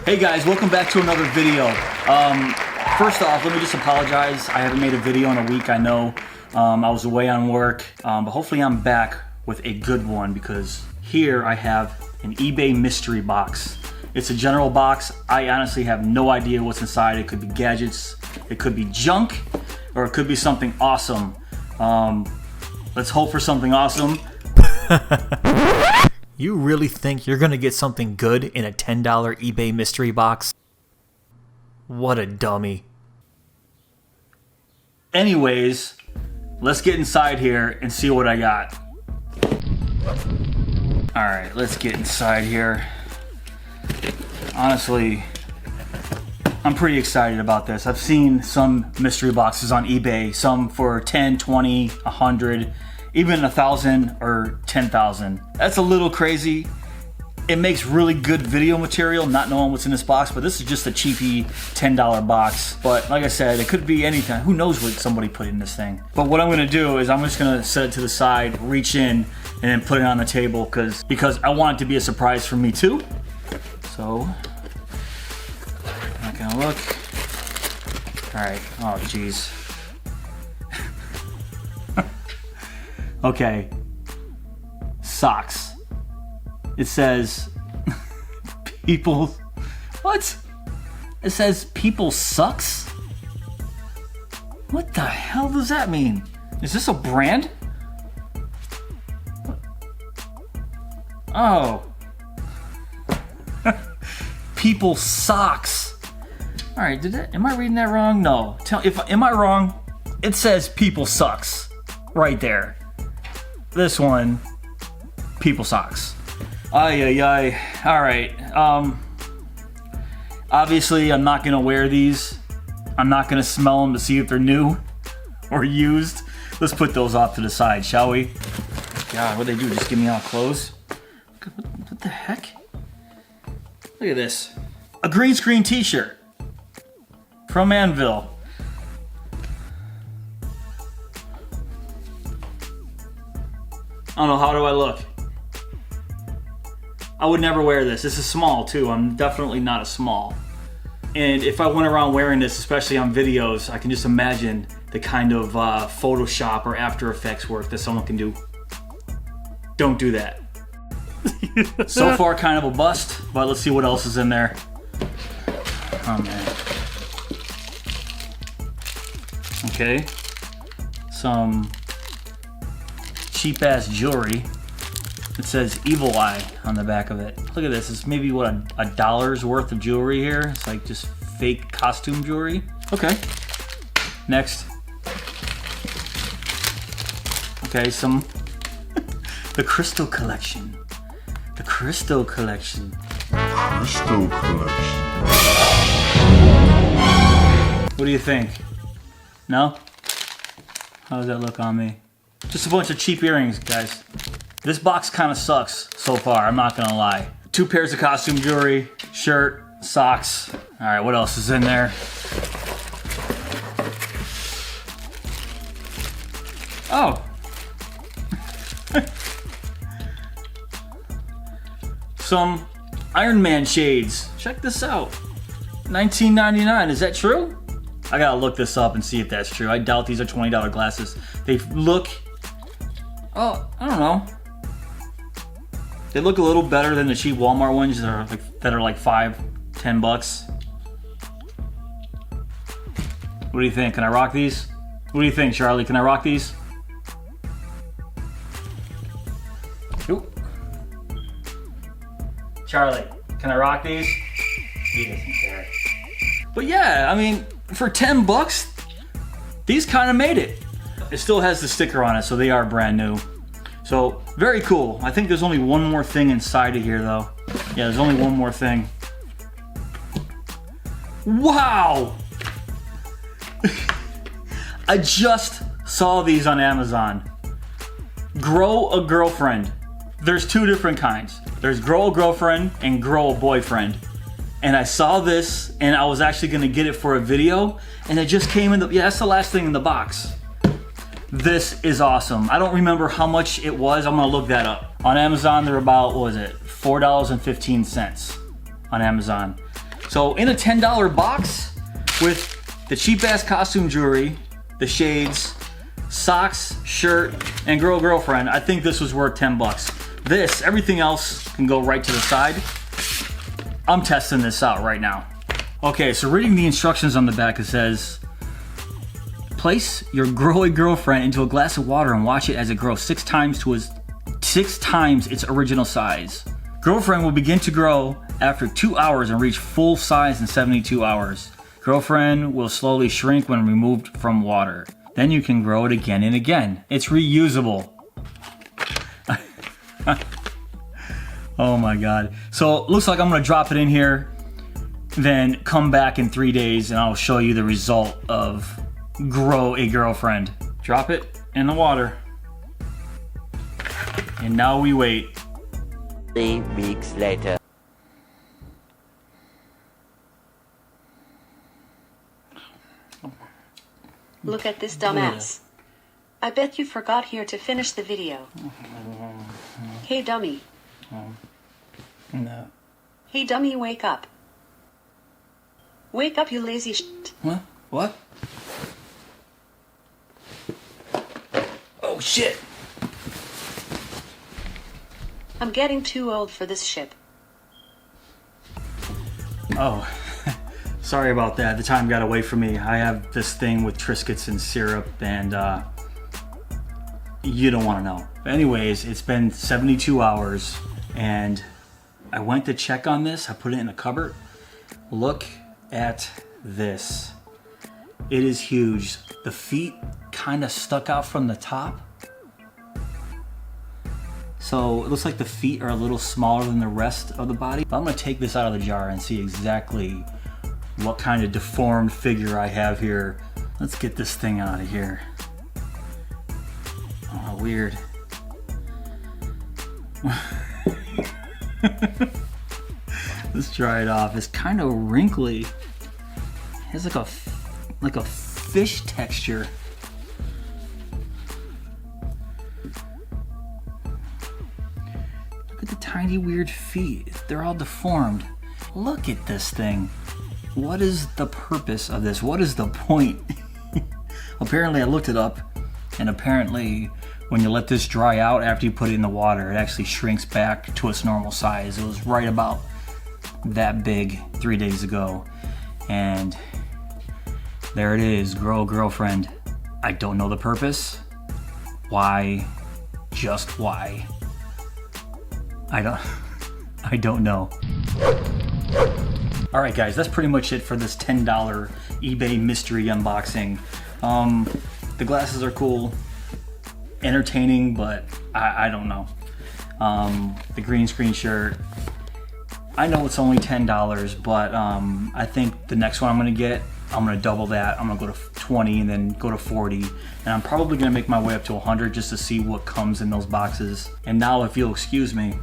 Hey guys, welcome back to another video. First off, let me just apologize. I haven't made a video in a week, I know. I was away on work, but hopefully I'm back with a good one because here I have an eBay mystery box. It's a general box. I honestly have no idea what's inside. It could be gadgets, it could be junk, or it could be something awesome. Let's hope for something awesome. You really think you're gonna get something good in a $10 eBay mystery box? What a dummy. Anyways, let's get inside here and see what I got. Alright, let's get inside here. Honestly, I'm pretty excited about this. I've seen some mystery boxes on eBay, some for 10, 20, 100, even 1,000 or 10,000. That's a little crazy. It makes really good video material not knowing what's in this box, but this is just a cheapy $10 box. But like I said, it could be anything. Who knows what somebody put in this thing. But what I'm gonna do is I'm just gonna set it to the side, reach in, and then put it on the table because I want it to be a surprise for me too. So, not gonna look. All right, oh geez. Okay, socks. It says, people, what? It says people sucks? What the hell does that mean? Is this a brand? Oh. People socks. All right, am I reading that wrong? No, am I wrong? It says people sucks right there. This one, people socks. Ay, ay, ay. All right. Obviously, I'm not gonna wear these. I'm not gonna smell them to see if they're new or used. Let's put those off to the side, shall we? God, what'd they do? Just give me all clothes? What the heck? Look at this. A green screen t-shirt from Anvil. I don't know, how do I look? I would never wear this. This is small too. I'm definitely not a small. And if I went around wearing this, especially on videos, I can just imagine the kind of Photoshop or After Effects work that someone can do. Don't do that. So far, kind of a bust, but let's see what else is in there. Oh man. Okay. Some cheap ass jewelry. It says Evil Eye on the back of it. Look at this. It's maybe what, a dollar's worth of jewelry here. It's like just fake costume jewelry. Okay. Next. Okay, some the Crystal Collection. The Crystal Collection. Crystal Collection. What do you think? No? How does that look on me? Just a bunch of cheap earrings, guys. This box kind of sucks so far, I'm not gonna lie. 2 pairs of costume jewelry, shirt, socks. All right, what else is in there? Oh. Some Ironman Shades. Check this out. $19.99, is that true? I gotta look this up and see if that's true. I doubt these are $20 glasses. They look, oh, I don't know. They look a little better than the cheap Walmart ones that are like $5, $10. What do you think? Can I rock these? What do you think, Charlie? Can I rock these? Ooh. Charlie, can I rock these? He doesn't care. But yeah, I mean, for $10, these kind of made it. It still has the sticker on it, so they are brand new. So, very cool. I think there's only one more thing inside of here, though. Yeah, there's only one more thing. Wow! I just saw these on Amazon. Grow a Girlfriend. There's 2 different kinds. There's Grow a Girlfriend and Grow a Boyfriend. And I saw this, and I was actually gonna get it for a video, and it just came in the, yeah, that's the last thing in the box. This is awesome. I don't remember how much it was. I'm gonna look that up. On Amazon, they're about, what was it? $4.15 on Amazon. So in a $10 box with the cheap ass costume jewelry, the shades, socks, shirt, and girlfriend, I think this was worth 10 bucks. This, everything else can go right to the side. I'm testing this out right now. Okay, so reading the instructions on the back, it says, place your growy girlfriend into a glass of water and watch it as it grows 6 times its original size. Girlfriend will begin to grow after 2 hours and reach full size in 72 hours. Girlfriend will slowly shrink when removed from water. Then you can grow it again and again. It's reusable. Oh my God. So it looks like I'm gonna drop it in here, then come back in 3 days and I'll show you the result of grow a girlfriend. Drop it in the water. And now we wait. 3 weeks later. Look at this dumbass. I bet you forgot here to finish the video. Hey dummy. No. Hey dummy, wake up. Wake up, you lazy shit. What? What? Oh shit. I'm getting too old for this shit. Oh, sorry about that. The time got away from me. I have this thing with Triscuits and syrup, and you don't want to know. But anyways, it's been 72 hours, and I went to check on this. I put it in the cupboard. Look at this. It is huge. The feet kind of stuck out from the top. So it looks like the feet are a little smaller than the rest of the body. But I'm gonna take this out of the jar and see exactly what kind of deformed figure I have here. Let's get this thing out of here. Oh, weird. Let's dry it off. It's kind of wrinkly. It has like a fish texture. Look at the tiny weird feet. They're all deformed. Look at this thing. What is the purpose of this? What is the point? Apparently I looked it up, and apparently when you let this dry out after you put it in the water, it actually shrinks back to its normal size. It was right about that big 3 days ago, and there it is. Grow a girlfriend. I don't know the purpose. Why? Just why? I don't know. All right, guys, that's pretty much it for this $10 eBay mystery unboxing. The glasses are cool, entertaining, but I don't know. The green screen shirt, I know it's only $10, but I think the next one I'm gonna get, I'm gonna double that. I'm gonna go to 20 and then go to 40. And I'm probably gonna make my way up to 100 just to see what comes in those boxes. And now, if you'll excuse me,